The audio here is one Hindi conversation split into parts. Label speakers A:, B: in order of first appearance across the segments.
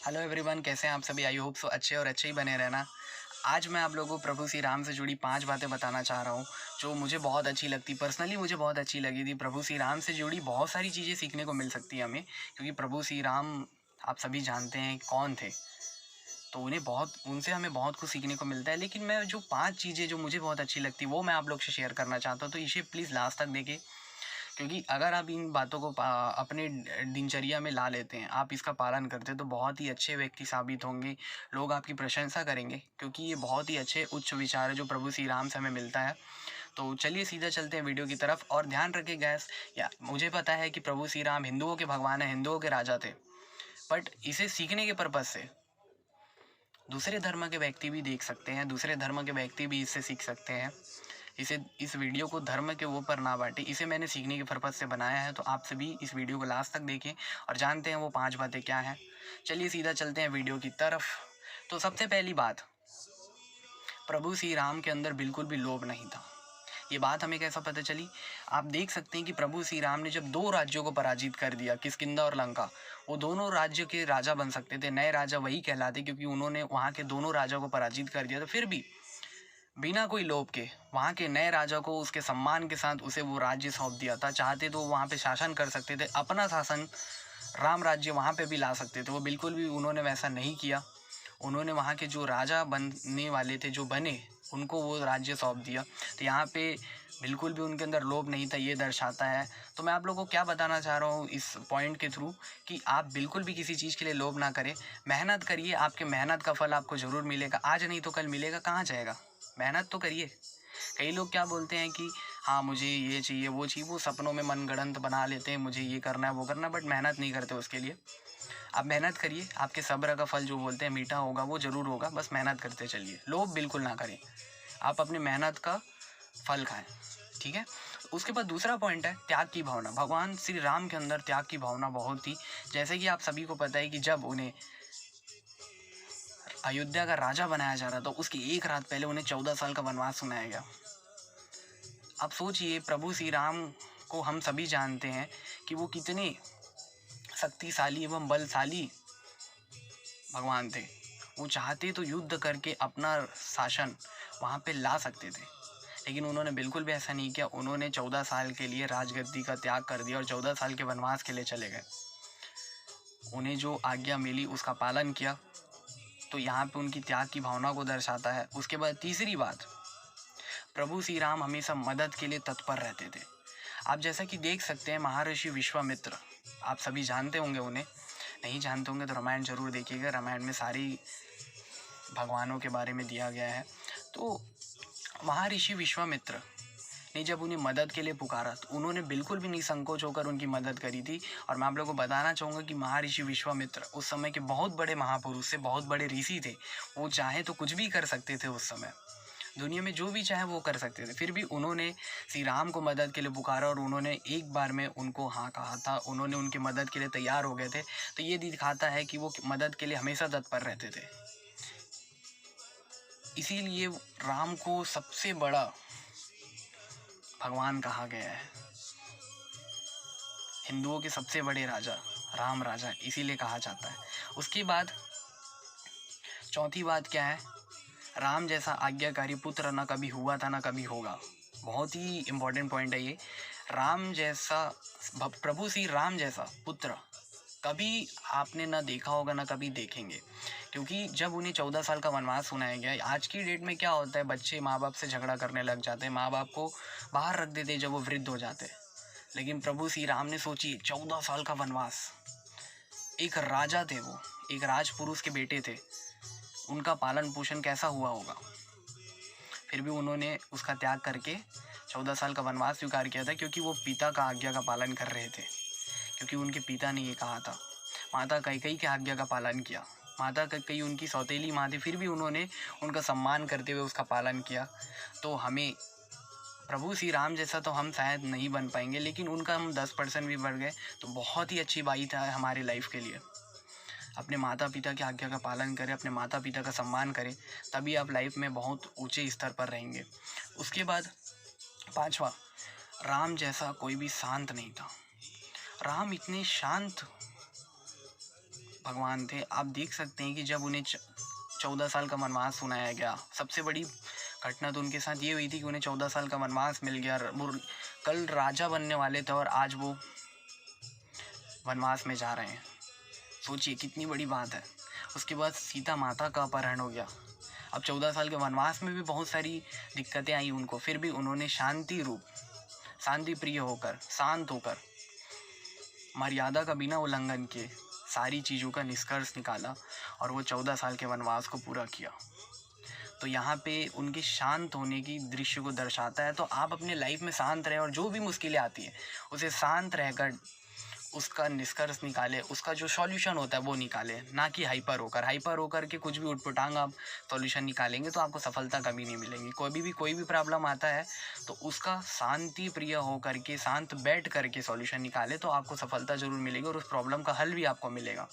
A: हेलो एवरीवन, कैसे हैं आप सभी। आई होप सो अच्छे और अच्छे ही बने रहना। आज मैं आप लोगों को प्रभु श्री राम से जुड़ी 5 बातें बताना चाह रहा हूँ जो मुझे बहुत अच्छी लगती, पर्सनली मुझे बहुत अच्छी लगी थी। प्रभु श्री राम से जुड़ी बहुत सारी चीज़ें सीखने को मिल सकती है हमें, क्योंकि प्रभु श्री राम आप सभी जानते हैं कौन थे। तो उनसे हमें बहुत कुछ सीखने को मिलता है। लेकिन मैं जो 5 चीज़ें जो मुझे बहुत अच्छी लगती वो मैं आप लोग से शेयर करना चाहता हूँ, तो इसे प्लीज़ लास्ट तक देखें, क्योंकि अगर आप इन बातों को अपने दिनचर्या में ला लेते हैं, आप इसका पालन करते हैं, तो बहुत ही अच्छे व्यक्ति साबित होंगे। लोग आपकी प्रशंसा करेंगे, क्योंकि ये बहुत ही अच्छे उच्च विचार है जो प्रभु श्री राम से हमें मिलता है। तो चलिए सीधा चलते हैं वीडियो की तरफ। और ध्यान रखिए गैस, या मुझे पता है कि प्रभु श्री राम हिंदुओं के भगवान हैं, हिंदुओं के राजा थे, बट इसे सीखने के पर्पज़ से दूसरे धर्म के व्यक्ति भी देख सकते हैं, दूसरे धर्म के व्यक्ति भी इससे सीख सकते हैं। इस वीडियो को धर्म के ऊपर ना बांटे, इसे मैंने सीखने के पर्पज़ से बनाया है। तो आप सभी इस वीडियो को लास्ट तक देखें और जानते हैं वो 5 बातें क्या हैं। चलिए सीधा चलते हैं वीडियो की तरफ। तो सबसे पहली बात, प्रभु श्री राम के अंदर बिल्कुल भी लोभ नहीं था। ये बात हमें कैसा पता चली? आप देख सकते हैं कि प्रभु श्री राम ने जब 2 राज्यों को पराजित कर दिया, किष्किंधा और लंका, वो दोनों राज्य के राजा बन सकते थे, नए राजा वही कहलाते, क्योंकि उन्होंने वहाँ के दोनों राजाओं को पराजित कर दिया। तो फिर भी बिना कोई लोभ के वहाँ के नए राजा को उसके सम्मान के साथ उसे वो राज्य सौंप दिया था। चाहते तो वहाँ पे शासन कर सकते थे, अपना शासन राम राज्य वहाँ पे भी ला सकते थे। वो बिल्कुल भी उन्होंने वैसा नहीं किया। उन्होंने वहाँ के जो राजा बनने वाले थे, जो बने, उनको वो राज्य सौंप दिया। तो यहाँ पे बिल्कुल भी उनके अंदर लोभ नहीं था, ये दर्शाता है। तो मैं आप लोगों को क्या बताना चाह रहा हूँ इस पॉइंट के थ्रू, कि आप बिल्कुल भी किसी चीज़ के लिए लोभ ना करें। मेहनत करिए, आपके मेहनत का फल आपको ज़रूर मिलेगा। आज नहीं तो कल मिलेगा। कहाँ जाएगा? मेहनत तो करिए। कई लोग क्या बोलते हैं कि हाँ मुझे ये चाहिए वो चाहिए, वो सपनों में मनगढ़ंत बना लेते हैं, मुझे ये करना है वो करना है, बट मेहनत नहीं करते उसके लिए। आप मेहनत करिए, आपके सब्र का फल जो बोलते हैं मीठा होगा, वो ज़रूर होगा। बस मेहनत करते चलिए, लोभ बिल्कुल ना करें। आप अपनी मेहनत का फल खाएं, ठीक है। उसके बाद दूसरा पॉइंट है त्याग की भावना। भगवान श्री राम के अंदर त्याग की भावना बहुत थी। जैसे कि आप सभी को पता है कि जब उन्हें अयोध्या का राजा बनाया जा रहा था, तो उसकी एक रात पहले उन्हें 14 साल का वनवास सुनाया गया। आप सोचिए, प्रभु श्री राम को हम सभी जानते हैं कि वो कितने शक्तिशाली एवं बलशाली भगवान थे। वो चाहते तो युद्ध करके अपना शासन वहाँ पे ला सकते थे, लेकिन उन्होंने बिल्कुल भी ऐसा नहीं किया। उन्होंने 14 साल के लिए राजगद्दी का त्याग कर दिया और 14 साल के वनवास के लिए चले गए। उन्हें जो आज्ञा मिली उसका पालन किया। तो यहाँ पे उनकी त्याग की भावना को दर्शाता है। उसके बाद तीसरी बात, प्रभु श्री राम हमेशा मदद के लिए तत्पर रहते थे। आप जैसा कि देख सकते हैं महर्षि विश्वामित्र, आप सभी जानते होंगे उन्हें। नहीं जानते होंगे तो रामायण जरूर देखिएगा। रामायण में सारी भगवानों के बारे में दिया गया है। तो महर्षि विश्वामित्र ने जब उन्हें मदद के लिए पुकारा, तो उन्होंने बिल्कुल भी निसंकोच होकर उनकी मदद करी थी। और मैं आप लोगों को बताना चाहूँगा कि महर्षि विश्वामित्र उस समय के बहुत बड़े महापुरुष से, बहुत बड़े ऋषि थे। वो चाहे तो कुछ भी कर सकते थे। उस समय दुनिया में जो भी चाहे वो कर सकते थे, फिर भी उन्होंने श्री राम को मदद के लिए पुकारा और उन्होंने एक बार में उनको हाँ कहा था। उन्होंने उनकी मदद के लिए तैयार हो गए थे। तो ये दिखाता है कि वो मदद के लिए हमेशा तत्पर रहते थे। इसीलिए राम को सबसे बड़ा भगवान कहा गया है। हिंदुओं के सबसे बड़े राजा राम राजा इसीलिए कहा जाता है। उसके बाद चौथी बात क्या है? राम जैसा आज्ञाकारी पुत्र ना कभी हुआ था ना कभी होगा। बहुत ही इम्पोर्टेंट पॉइंट है ये। राम जैसा, प्रभु श्री राम जैसा पुत्र कभी आपने ना देखा होगा ना कभी देखेंगे। क्योंकि जब उन्हें 14 साल का वनवास सुनाया गया, आज की डेट में क्या होता है, बच्चे माँ बाप से झगड़ा करने लग जाते हैं, माँ बाप को बाहर रख देते जब वो वृद्ध हो जाते हैं। लेकिन प्रभु श्री राम ने सोचिए, 14 साल का वनवास, एक राजा थे, वो एक राजपुरुष के बेटे थे, उनका पालन पोषण कैसा हुआ होगा। फिर भी उन्होंने उसका त्याग करके 14 साल का वनवास स्वीकार किया था, क्योंकि वो पिता का आज्ञा का पालन कर रहे थे। क्योंकि उनके पिता ने ये कहा था। माता कैकेयी की आज्ञा का पालन किया। माता कैकेयी उनकी सौतेली माँ थी, फिर भी उन्होंने उनका सम्मान करते हुए उसका पालन किया। तो हमें प्रभु श्री राम जैसा तो हम शायद नहीं बन पाएंगे, लेकिन उनका हम 10% भी बढ़ गए तो बहुत ही अच्छी बात है हमारी लाइफ के लिए। अपने माता पिता की आज्ञा का पालन करें, अपने माता पिता का सम्मान करें, तभी आप लाइफ में बहुत ऊंचे स्तर पर रहेंगे। उसके बाद पांचवा, राम जैसा कोई भी शांत नहीं था। राम इतने शांत भगवान थे। आप देख सकते हैं कि जब उन्हें 14 साल का वनवास सुनाया गया, सबसे बड़ी घटना तो उनके साथ ये हुई थी कि उन्हें 14 साल का वनवास मिल गया। वो कल राजा बनने वाले थे और आज वो वनवास में जा रहे हैं। सोचिए कितनी बड़ी बात है। उसके बाद सीता माता का अपहरण हो गया। अब 14 साल के वनवास में भी बहुत सारी दिक्कतें आई उनको, फिर भी उन्होंने शांति प्रिय होकर, शांत होकर, मर्यादा का बिना उल्लंघन किए सारी चीज़ों का निष्कर्ष निकाला और वो 14 साल के वनवास को पूरा किया। तो यहाँ पे उनके शांत होने की दृश्य को दर्शाता है। तो आप अपने लाइफ में शांत रहें और जो भी मुश्किलें आती हैं उसे शांत रहकर उसका निष्कर्ष निकाले, उसका जो सॉल्यूशन होता है वो निकाले, ना कि हाइपर होकर के कुछ भी उटपटांग आप सॉल्यूशन निकालेंगे तो आपको सफलता कभी नहीं मिलेगी। कोई भी प्रॉब्लम आता है तो उसका शांति प्रिय होकर के, शांत बैठ करके सॉल्यूशन निकाले तो आपको सफलता ज़रूर मिलेगी और उस प्रॉब्लम का हल भी आपको मिलेगा।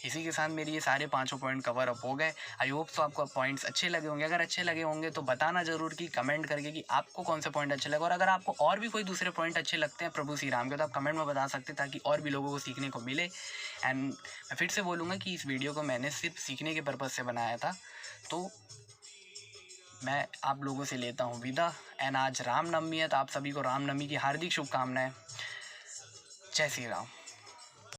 A: इसी के साथ मेरे ये सारे 5 पॉइंट कवर अप हो गए। आई होप तो आपको पॉइंट्स अच्छे लगे होंगे। अगर अच्छे लगे होंगे तो बताना ज़रूर कि कमेंट करके कि आपको कौन से पॉइंट अच्छे लगे, और अगर आपको और भी कोई दूसरे पॉइंट अच्छे लगते हैं प्रभु श्री राम के तो आप कमेंट में बता सकते हैं ताकि और भी लोगों को सीखने को मिले। एंड मैं फिर से बोलूँगा कि इस वीडियो को मैंने सिर्फ सीखने के पर्पज़ से बनाया था। तो मैं आप लोगों से लेता हूँ विदा। एंड आज रामनवमी है तो आप सभी को रामनवमी की हार्दिक शुभकामनाएं। जय श्री राम।